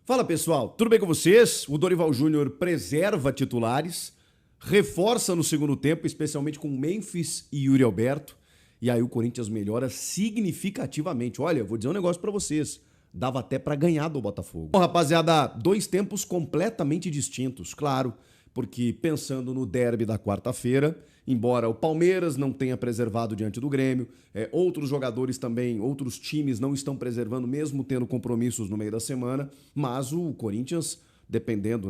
Fala pessoal, tudo bem com vocês? O Dorival Júnior preserva titulares, reforça no segundo tempo, especialmente com Memphis e Yuri Alberto. E aí o Corinthians melhora significativamente. Olha, vou dizer um negócio pra vocês, dava até pra ganhar do Botafogo. Bom, rapaziada, dois tempos completamente distintos, claro, porque pensando no derby da quarta-feira, embora o Palmeiras não tenha preservado diante do Grêmio, outros jogadores também, outros times não estão preservando, mesmo tendo compromissos no meio da semana, mas o Corinthians, dependendo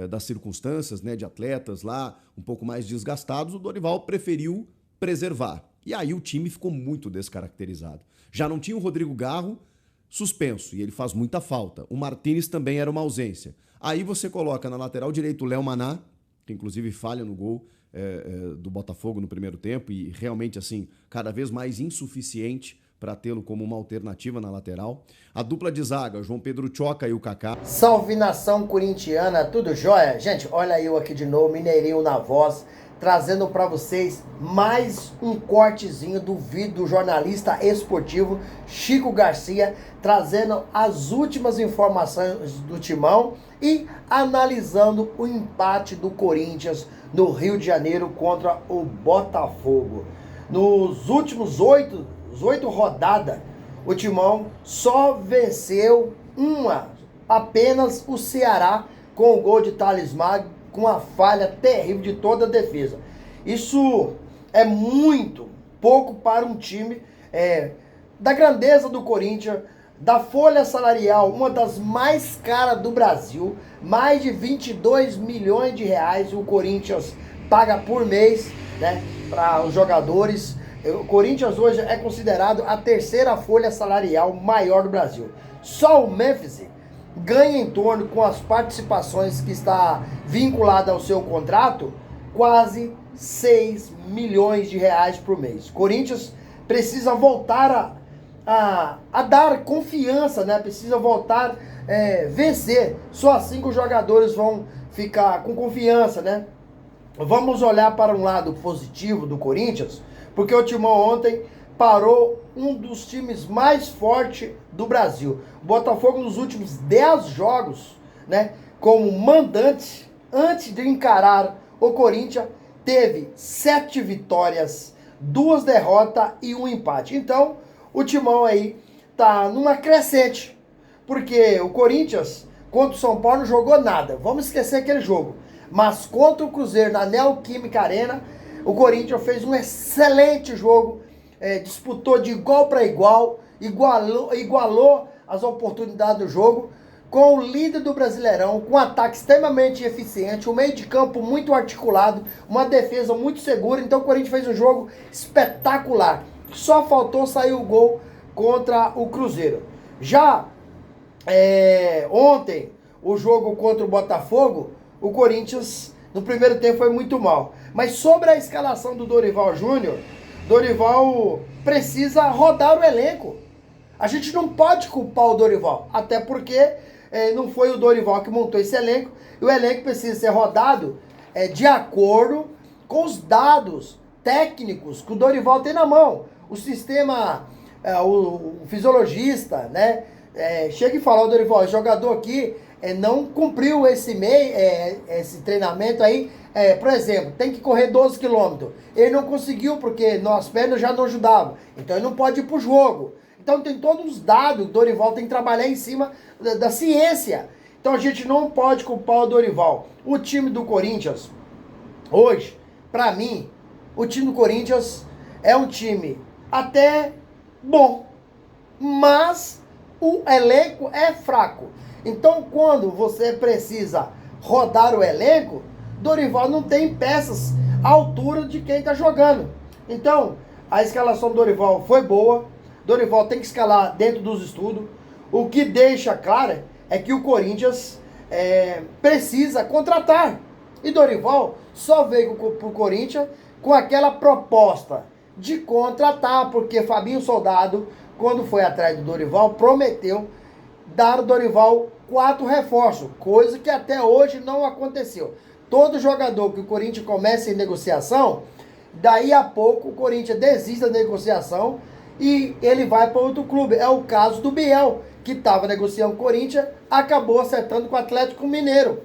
das circunstâncias, de atletas lá um pouco mais desgastados, o Dorival preferiu preservar. E aí o time ficou muito descaracterizado. Já não tinha o Rodrigo Garro, suspenso, e ele faz muita falta. O Martínez também era uma ausência. Aí você coloca na lateral direito o Léo Maná, que inclusive falha no gol do Botafogo no primeiro tempo e realmente, assim, cada vez mais insuficiente para tê-lo como uma alternativa na lateral. A dupla de zaga, João Pedro Choca e o Kaká. Salve nação corintiana, tudo jóia? Gente, olha eu aqui de novo, Mineirinho na voz, trazendo para vocês mais um cortezinho do vídeo do jornalista esportivo Chico Garcia, trazendo as últimas informações do Timão e analisando o empate do Corinthians no Rio de Janeiro contra o Botafogo. Nos últimos oito rodadas, o Timão só venceu apenas o Ceará, com o gol de Thales Magno, com a falha terrível de toda a defesa. Isso é muito pouco para um time da grandeza do Corinthians, da folha salarial, uma das mais caras do Brasil, mais de 22 milhões de reais o Corinthians paga por mês, para os jogadores. O Corinthians hoje é considerado a terceira folha salarial maior do Brasil. Só o Memphis ganha em torno, com as participações que está vinculada ao seu contrato, quase 6 milhões de reais por mês. Corinthians precisa voltar a dar confiança, precisa voltar a vencer. Só assim que os jogadores vão ficar com confiança, Vamos olhar para um lado positivo do Corinthians, porque o Timão ontem parou um dos times mais fortes do Brasil. O Botafogo nos últimos 10 jogos, como mandante, antes de encarar o Corinthians, teve 7 vitórias, 2 derrotas e 1 empate. Então, o Timão aí tá numa crescente, porque o Corinthians contra o São Paulo não jogou nada. Vamos esquecer aquele jogo. Mas contra o Cruzeiro na Neoquímica Arena, o Corinthians fez um excelente jogo, disputou de igual para igual, igualou as oportunidades do jogo, com o líder do Brasileirão, com um ataque extremamente eficiente, um meio de campo muito articulado, uma defesa muito segura. Então o Corinthians fez um jogo espetacular. Só faltou sair o gol contra o Cruzeiro. Já ontem, o jogo contra o Botafogo, o Corinthians no primeiro tempo foi muito mal. Mas sobre a escalação do Dorival Júnior, Dorival precisa rodar o elenco. A gente não pode culpar o Dorival, até porque não foi o Dorival que montou esse elenco. E o elenco precisa ser rodado de acordo com os dados técnicos que o Dorival tem na mão. O sistema, o fisiologista, chega e fala: o Dorival, o jogador aqui não cumpriu esse treinamento aí. Por exemplo, tem que correr 12 quilômetros. Ele não conseguiu porque as pernas já não ajudavam. Então ele não pode ir pro jogo. Então tem todos os dados, o Dorival tem que trabalhar em cima da ciência. Então a gente não pode culpar o Dorival. O time do Corinthians, hoje, pra mim, o time do Corinthians é um time até bom, mas o elenco é fraco. Então quando você precisa rodar o elenco, Dorival não tem peças à altura de quem está jogando. Então, a escalação do Dorival foi boa. Dorival tem que escalar dentro dos estudos. O que deixa claro é que o Corinthians precisa contratar. E Dorival só veio para o Corinthians com aquela proposta de contratar, porque Fabinho Soldado, quando foi atrás do Dorival, prometeu dar ao Dorival 4 reforços, coisa que até hoje não aconteceu. Todo jogador que o Corinthians começa em negociação, daí a pouco o Corinthians desiste da negociação e ele vai para outro clube. É o caso do Biel, que estava negociando com o Corinthians, acabou acertando com o Atlético Mineiro.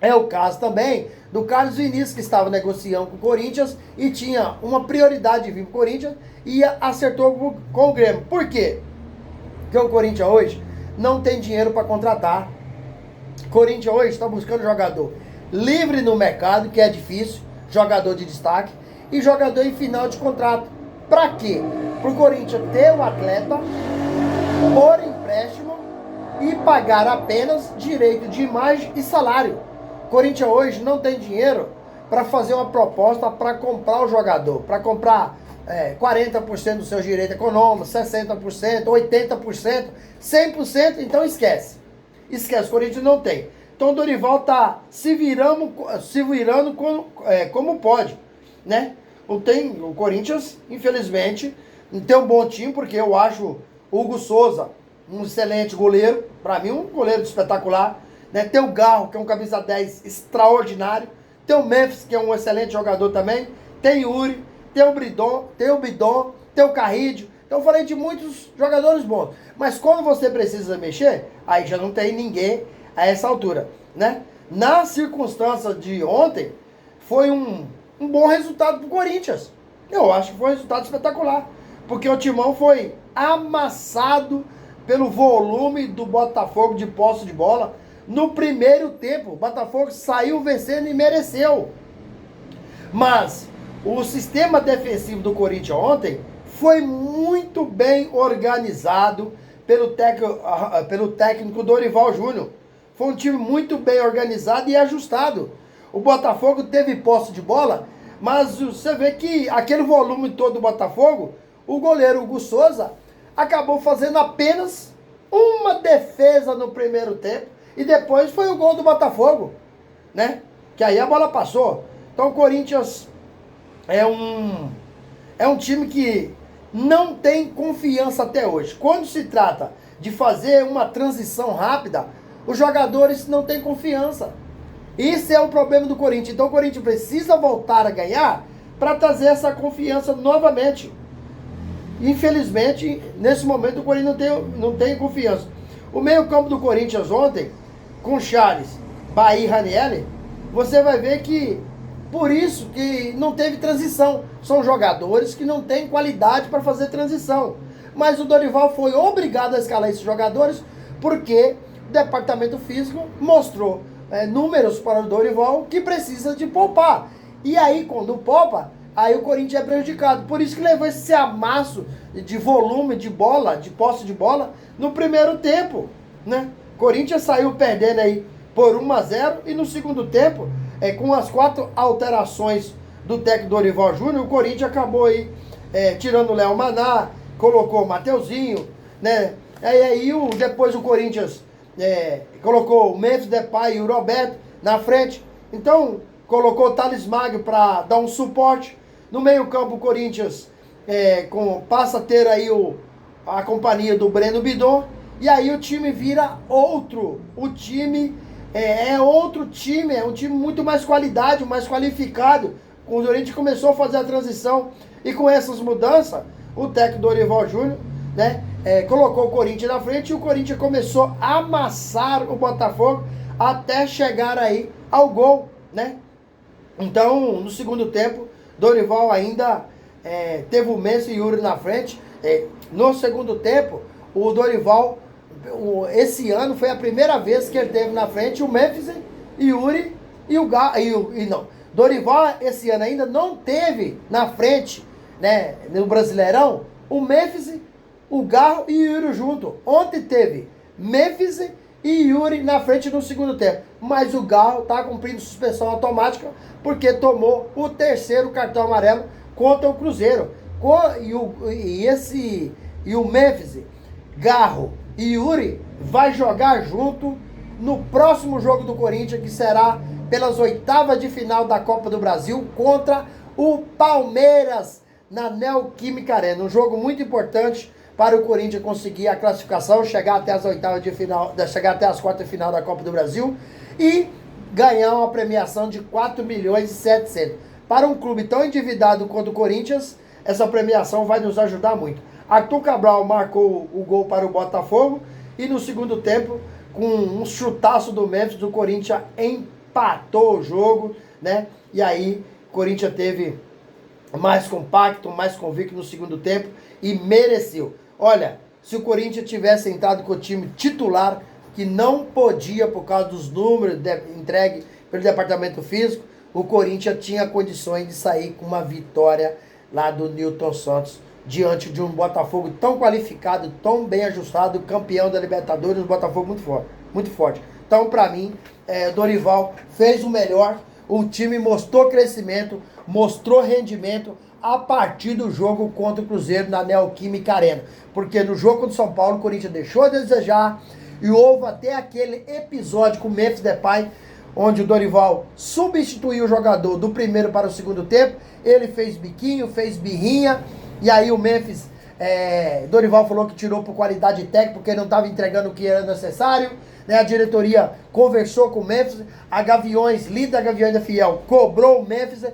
É o caso também do Carlos Vinícius, que estava negociando com o Corinthians e tinha uma prioridade de vir para o Corinthians e acertou com o Grêmio. Por quê? Porque o Corinthians hoje não tem dinheiro para contratar. O Corinthians hoje está buscando jogador livre no mercado, que é difícil, jogador de destaque, e jogador em final de contrato. Para quê? Para o Corinthians ter o atleta por empréstimo e pagar apenas direito de imagem e salário. O Corinthians hoje não tem dinheiro para fazer uma proposta para comprar o jogador, para comprar 40% dos seus direitos econômicos, 60%, 80%, 100%, então esquece. Esquece, o Corinthians não tem. Então o Dorival está se virando como pode, né? O Corinthians, infelizmente, não tem um bom time, porque eu acho o Hugo Souza um excelente goleiro, para mim um goleiro espetacular, né? Tem o Garro, que é um camisa 10 extraordinário, tem o Memphis, que é um excelente jogador também, tem o Yuri, tem o Bidon, tem o Carrídio. Então eu falei de muitos jogadores bons. Mas quando você precisa mexer, aí já não tem ninguém a essa altura, né? Na circunstância de ontem, foi um bom resultado pro Corinthians. Eu acho que foi um resultado espetacular. Porque o Timão foi amassado pelo volume do Botafogo de posse de bola. No primeiro tempo, o Botafogo saiu vencendo e mereceu. Mas o sistema defensivo do Corinthians ontem foi muito bem organizado pelo técnico Dorival Júnior. Foi um time muito bem organizado e ajustado. O Botafogo teve posse de bola, mas você vê que aquele volume todo do Botafogo, o goleiro Hugo Souza acabou fazendo apenas uma defesa no primeiro tempo e depois foi o gol do Botafogo, né? Que aí a bola passou. Então o Corinthians é um time que não tem confiança até hoje. Quando se trata de fazer uma transição rápida, os jogadores não têm confiança. Isso é o problema do Corinthians. Então o Corinthians precisa voltar a ganhar para trazer essa confiança novamente. Infelizmente, nesse momento o Corinthians não tem confiança. O meio-campo do Corinthians ontem, com Charles, Bahia e Ranieri, você vai ver que por isso que não teve transição. São jogadores que não têm qualidade para fazer transição. Mas o Dorival foi obrigado a escalar esses jogadores porque o departamento físico mostrou números para o Dorival que precisa de poupar. E aí, quando poupa, aí o Corinthians é prejudicado. Por isso que levou esse amasso de volume de bola, de posse de bola, no primeiro tempo, né? Corinthians saiu perdendo aí por 1-0 e no segundo tempo, com as 4 alterações do técnico Dorival Júnior, o Corinthians acabou aí tirando o Léo Maná, colocou o Mateuzinho, né? Aí depois o Corinthians colocou o Memphis Depay e o Roberto na frente. Então, colocou o Thales Magno para dar um suporte. No meio-campo, o Corinthians passa a ter aí a companhia do Breno Bidon. E aí o time vira outro. O time outro time, é um time muito mais qualidade, mais qualificado. O Corinthians começou a fazer a transição. E com essas mudanças, o técnico Dorival Júnior, né, colocou o Corinthians na frente e o Corinthians começou a amassar o Botafogo até chegar aí ao gol, né? Então, no segundo tempo, Dorival ainda teve o Memphis e o Yuri na frente. No segundo tempo, o Dorival, esse ano foi a primeira vez que ele teve na frente o Memphis e Yuri e o não. Dorival esse ano ainda não teve na frente, né, no Brasileirão, o Memphis, o Garro e o Yuri junto. Ontem teve Memphis e Yuri na frente no segundo tempo. Mas o Garro está cumprindo suspensão automática porque tomou o terceiro cartão amarelo contra o Cruzeiro. E o Memphis, Garro e Yuri vai jogar junto no próximo jogo do Corinthians, que será pelas oitavas de final da Copa do Brasil contra o Palmeiras na Neoquímica Arena. Um jogo muito importante para o Corinthians conseguir a classificação, chegar até as oitavas de final, chegar até as quartas de final da Copa do Brasil e ganhar uma premiação de 4.700.000. Para um clube tão endividado quanto o Corinthians, essa premiação vai nos ajudar muito. Arthur Cabral marcou o gol para o Botafogo e no segundo tempo, com um chutaço do Memphis, o Corinthians empatou o jogo, né? E aí, o Corinthians teve mais compacto, mais convicto no segundo tempo e mereceu. Olha, se o Corinthians tivesse entrado com o time titular, que não podia por causa dos números entregue pelo departamento físico, o Corinthians tinha condições de sair com uma vitória lá do Newton Santos, diante de um Botafogo tão qualificado, tão bem ajustado, campeão da Libertadores, um Botafogo muito forte, muito forte. Então, para mim, Dorival fez o melhor, o time mostrou crescimento, mostrou rendimento a partir do jogo contra o Cruzeiro na Neoquímica Arena. Porque no jogo contra o São Paulo, o Corinthians deixou a desejar e houve até aquele episódio com o Memphis Depay, onde o Dorival substituiu o jogador do primeiro para o segundo tempo, ele fez biquinho, fez birrinha, e aí o Memphis, Dorival falou que tirou por qualidade técnica, porque não estava entregando o que era necessário, né? A diretoria conversou com o Memphis, a Gaviões, líder da Gaviões da Fiel, cobrou o Memphis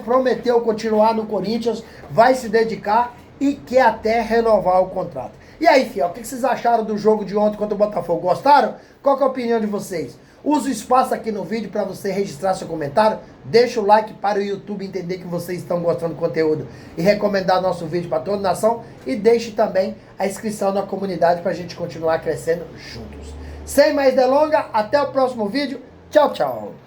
prometeu continuar no Corinthians, vai se dedicar e quer até renovar o contrato. E aí, Fiel, o que vocês acharam do jogo de ontem contra o Botafogo? Gostaram? Qual que é a opinião de vocês? Usa o espaço aqui no vídeo para você registrar seu comentário. Deixa o like para o YouTube entender que vocês estão gostando do conteúdo e recomendar nosso vídeo para toda a nação. E deixe também a inscrição na comunidade para a gente continuar crescendo juntos. Sem mais delongas, até o próximo vídeo. Tchau, tchau.